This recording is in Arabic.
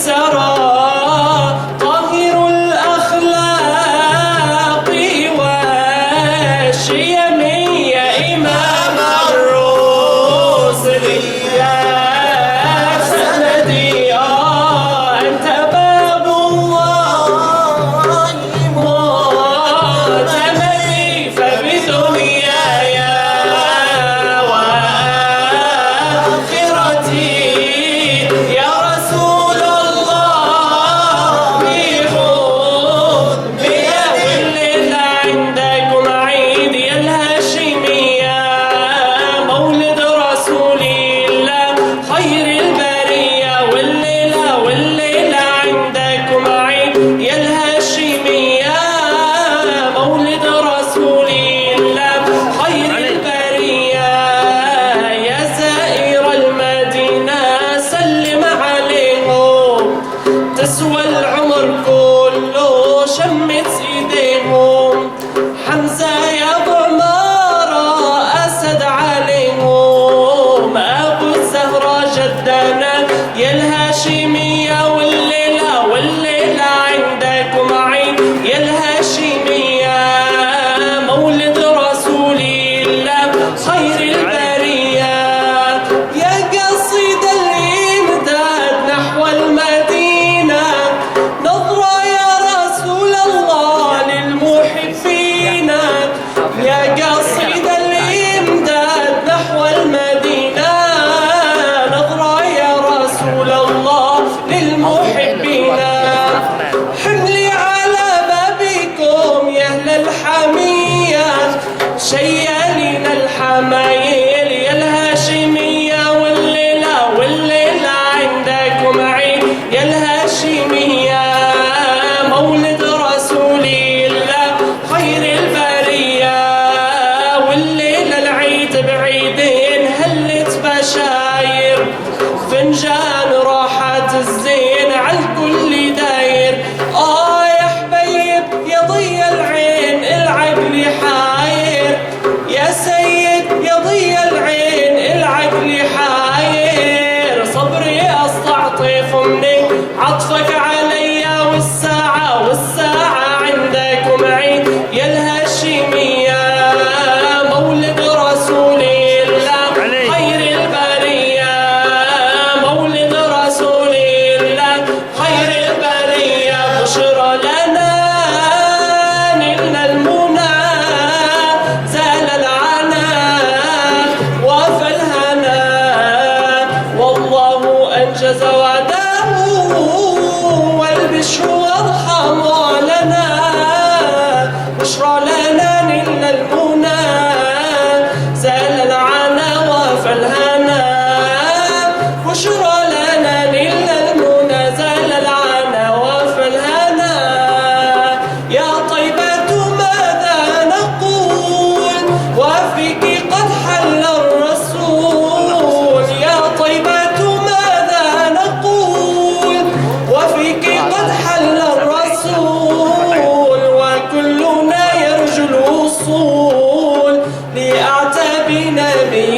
سرى طاهر الأخلاق والشيم يا إمام الرسل يا سندي أنت باب الله معتمدي فبدنياي وآخرتي يا رسول الله بحبي والليل عندكم عيد يا الهاشمية مولد رسول الله خير البرية والليل عندكم عيد يا الهاشمية مولد رسول الله خير البرية يا زائر المدينة سلم عليهم تسوى العمر كله شمت ايديهم حمزة يا ابو عمارة اسد عليهم ابو الزهرة جدنا يا الهاشمية والليلة عندكم عيد يا الهاشمية مولد رسول الله خير البرية يا قصيد الإمداد نحو المدينة نظرة يا رسول الله للمحبين يا قصيد الإمداد نحو المدينة نظرة يا رسول الله للمحبين حملي على بابكم يا أهل الحمية شيالين الحمايل يا الهاشمية والليلة عندكم عيد يا الهاشمية مولد رسول الله خير البرية والليلة العيد بعيدين هلت بشاير فنجان راحت الزين عالكل داير يا حبيب يا ضي العين العقل حاير يا سيد يا ضي العين العقل حاير صبري استعطف مني عطفك عليا والساعة عندكم عيد يا الهاشمية مولد رسول الله خير البرية مولد رسول الله خير البرية بشرى لنا نلنا المنى زال العنا وفى الهنا والله أنجز وعده والبشر وارحم لنا بشرى لنا نلنا المنى زال العنا وفى الهنا بشرى لنا نلنا المنى زال العنا وفى الهنا يا طيبة ماذا نقول وفيك قد حل الرسول يا طيبة ماذا نقول وفيك قد حل الرسول وكلنا يرجو الوصول لأعتاب نبي